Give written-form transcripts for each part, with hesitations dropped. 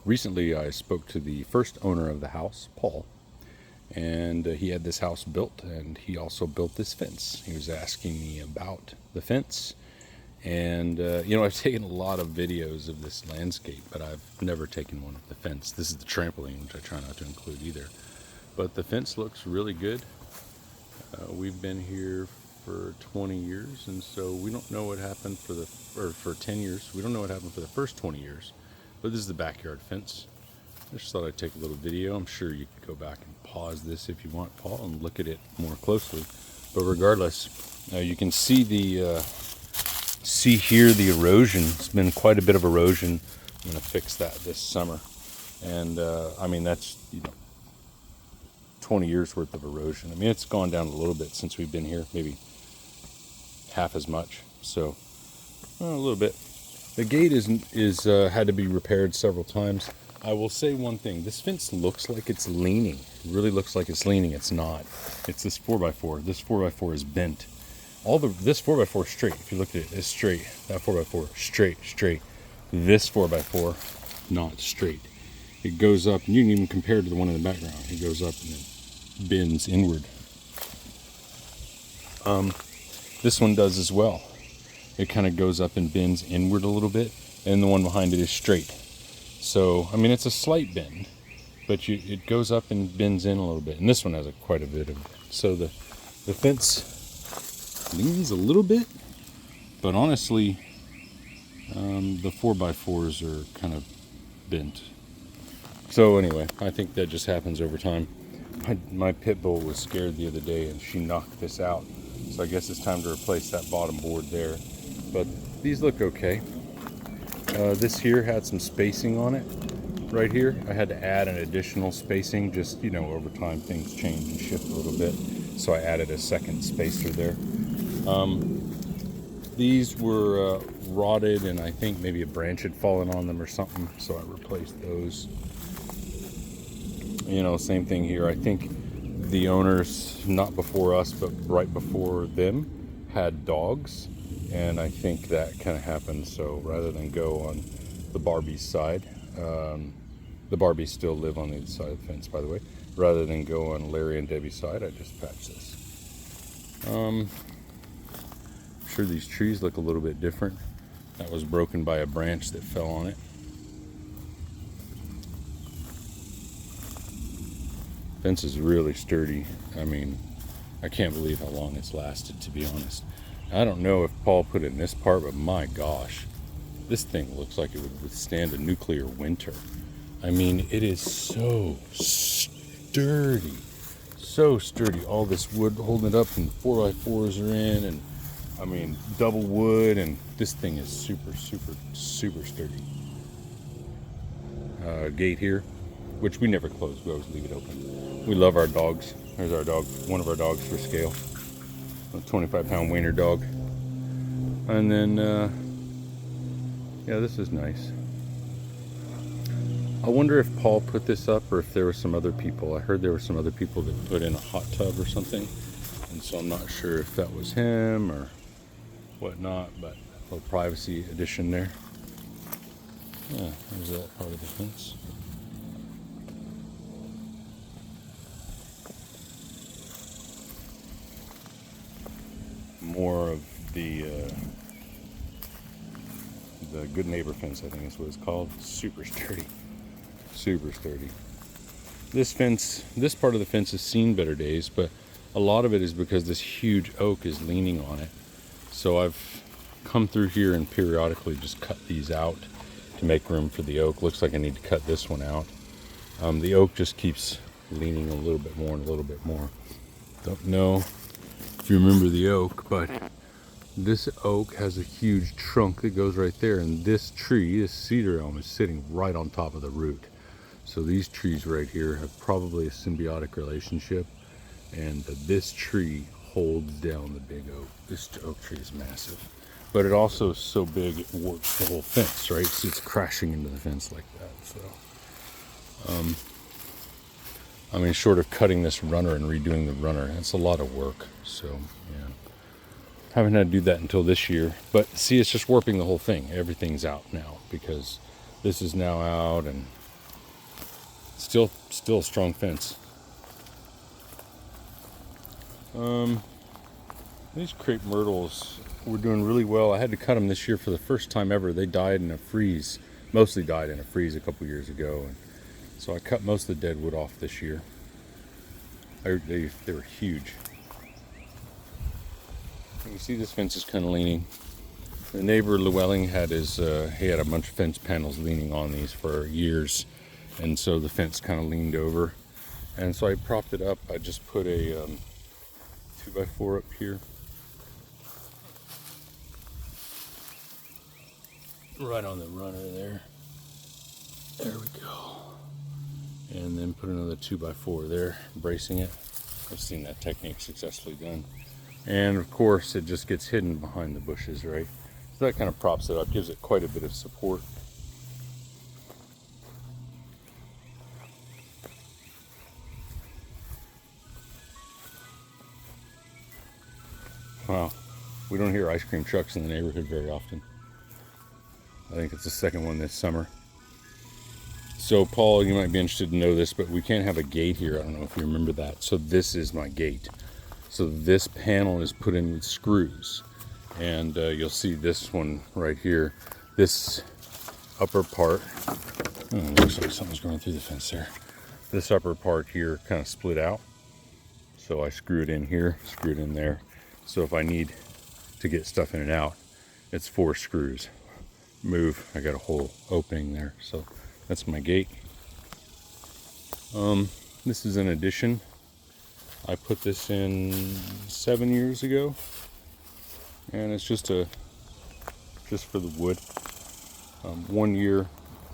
Recently, I spoke to the first owner of the house, Paul, and he had this house built, and he also built this fence. He was asking me about the fence, and I've taken a lot of videos of this landscape, but I've never taken one of the fence. This is the trampoline, which I try not to include either. But the fence looks really good. We've been here for 20 years, and so we don't know what happened for 10 years. We don't know what happened for the first 20 years. But this is the backyard fence. I just thought I'd take a little video. I'm sure you could go back and pause this if you want, Paul, and look at it more closely. But regardless, you can see here the erosion. It's been quite a bit of erosion. I'm going to fix that this summer. And that's 20 years worth of erosion. I mean, it's gone down a little bit since we've been here, maybe half as much. So a little bit. The gate is had to be repaired several times. I will say one thing. This fence looks like it's leaning. It really looks like it's leaning. It's not. It's this 4x4. This 4x4 is bent. This 4x4 is straight. If you look at it, it's straight. That 4x4 straight. This 4x4 not straight. It goes up, and you can even compare it to the one in the background. It goes up and then bends inward. This one does as well. It kind of goes up and bends inward a little bit, and the one behind it is straight. So, I mean, it's a slight bend, but it goes up and bends in a little bit. And this one has quite a bit of it. So the fence leans a little bit, but honestly, the 4x4s are kind of bent. So anyway, I think that just happens over time. My pit bull was scared the other day, and she knocked this out. So I guess it's time to replace that bottom board there. But these look okay. This here had some spacing on it. Right here, I had to add an additional spacing. Just, over time things change and shift a little bit. So I added a second spacer there. These were rotted, and I think maybe a branch had fallen on them or something. So I replaced those. Same thing here. I think the owners, not before us, but right before them, had dogs. And I think that kind of happened. So rather than go on the Barbie's side, the Barbies still live on the other side of the fence, by the way. Rather than go on Larry and Debbie's side, I just patched this. I'm sure these trees look a little bit different. That was broken by a branch that fell on it. Fence is really sturdy. I mean, I can't believe how long it's lasted, to be honest. I don't know if Paul put it in this part, but my gosh, this thing looks like it would withstand a nuclear winter. I mean, it is so sturdy. So sturdy. All this wood holding it up, and 4x4s are in, and I mean, double wood, and this thing is super sturdy. Gate here, which we never close. We always leave it open. We love our dogs. There's our dog, one of our dogs for scale. A 25-pound wiener dog. And then, this is nice. I wonder if Paul put this up or if there were some other people. I heard there were some other people that put in a hot tub or something. And so I'm not sure if that was him or whatnot, but a little privacy addition there. Yeah, there's that part of the fence. More of the Good Neighbor fence, I think is what it's called. Super sturdy. This part of the fence has seen better days, but a lot of it is because this huge oak is leaning on it. So I've come through here and periodically just cut these out to make room for the oak. Looks like I need to cut this one out. The oak just keeps leaning a little bit more and a little bit more. Don't know if you remember the oak, but this oak has a huge trunk that goes right there, and this tree, this cedar elm, is sitting right on top of the root. So these trees right here have probably a symbiotic relationship, and this tree holds down the big oak. This oak tree is massive, but it also is so big it warps the whole fence, right? So it's crashing into the fence like that. So short of cutting this runner and redoing the runner, that's a lot of work. So yeah, haven't had to do that until this year. But see, it's just warping the whole thing. Everything's out now because this is now out, and Still a strong fence. These crepe myrtles were doing really well. I had to cut them this year for the first time ever. They died in a freeze, mostly died in a freeze a couple years ago. And so I cut most of the dead wood off this year. They were huge. You see this fence is kind of leaning. The neighbor Llewellyn had he had a bunch of fence panels leaning on these for years, and so the fence kind of leaned over, and so I propped it up. I just put a 2x4 up here, right on the runner there. There we go. And then put another 2x4 there, bracing it. I've seen that technique successfully done. And of course, it just gets hidden behind the bushes, right? So that kind of props it up, gives it quite a bit of support. Wow, we don't hear ice cream trucks in the neighborhood very often. I think it's the second one this summer. So Paul, you might be interested to know this, but we can't have a gate here. I don't know if you remember that. So this is my gate. So this panel is put in with screws. And you'll see this one right here. This upper part, looks like something's going through the fence there. This upper part here kind of split out. So I screw it in here, screw it in there. So if I need to get stuff in and out, it's 4 screws. Move, I got a whole opening there. So that's my gate. This is an addition. I put this in 7 years ago, and it's just for the wood. 1 year,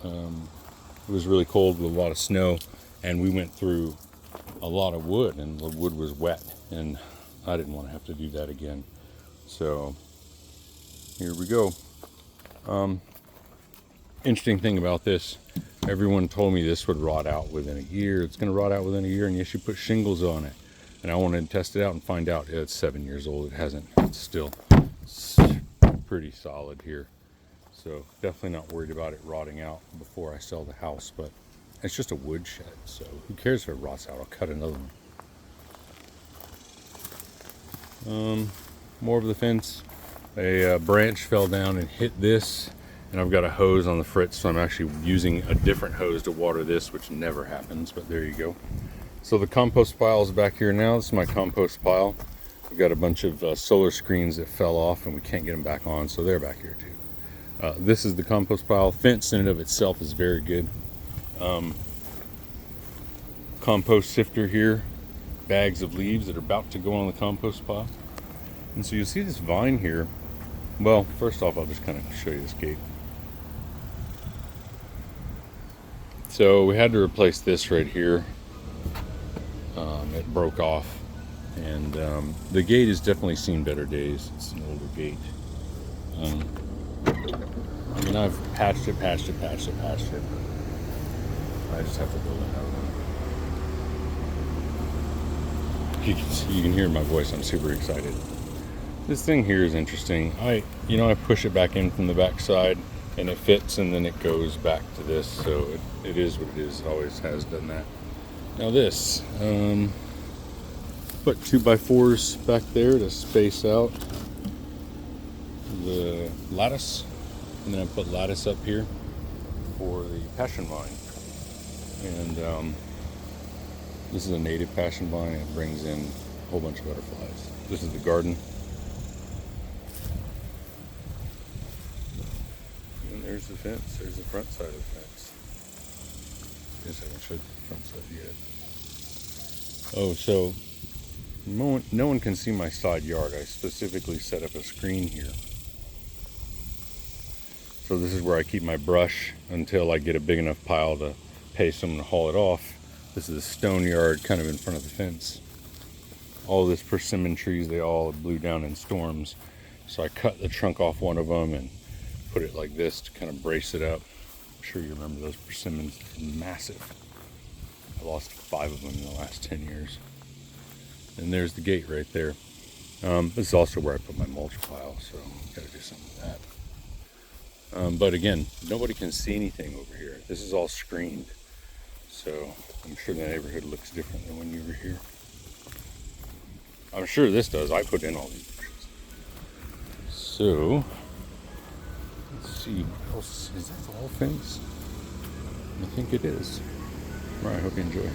it was really cold with a lot of snow, and we went through a lot of wood, and the wood was wet, and I didn't want to have to do that again. So here we go. Interesting thing about this, everyone told me this would rot out within a year. It's going to rot out within a year, and you should put shingles on it. And I wanted to test it out and find out. Yeah, it's 7 years old. It hasn't. It's still pretty solid here. So definitely not worried about it rotting out before I sell the house. But it's just a wood shed, so who cares if it rots out? I'll cut another one. More of the fence. A branch fell down and hit this. And I've got a hose on the fritz, so I'm actually using a different hose to water this, which never happens, but there you go. So the compost pile is back here now. This is my compost pile. We've got a bunch of solar screens that fell off and we can't get them back on, so they're back here too. This is the compost pile. Fence in and of itself is very good. Compost sifter here. Bags of leaves that are about to go on the compost pile. And so you'll see this vine here. Well, first off, I'll just kind of show you this gate. So we had to replace this right here. It broke off, and the gate has definitely seen better days. It's an older gate. I mean, I've patched it. I just have to build another one. You can hear my voice. I'm super excited. This thing here is interesting. I push it back in from the back side, and it fits, and then it goes back to this. So it is what it is. It always has done that. Now this, put 2x4s back there to space out the lattice, and then I put lattice up here for the passion vine. And this is a native passion vine. It brings in a whole bunch of butterflies. This is the garden. And there's the fence. There's the front side of the fence. I guess I haven't showed the front side yet. Oh, so no one can see my side yard. I specifically set up a screen here. So this is where I keep my brush until I get a big enough pile to pay someone to haul it off. This is a stone yard kind of in front of the fence. All this persimmon trees, they all blew down in storms. So I cut the trunk off one of them and put it like this to kind of brace it up. I'm sure you remember those persimmons. They're massive. I lost 5 of them in the last 10 years. And there's the gate right there. This is also where I put my mulch pile, so gotta do something with that. But again, nobody can see anything over here. This is all screened. So I'm sure the neighborhood looks different than when you were here. I'm sure this does. I put in all these bushes. So let's see what else. Is that the whole fence? I think it is. All right, I hope you enjoy.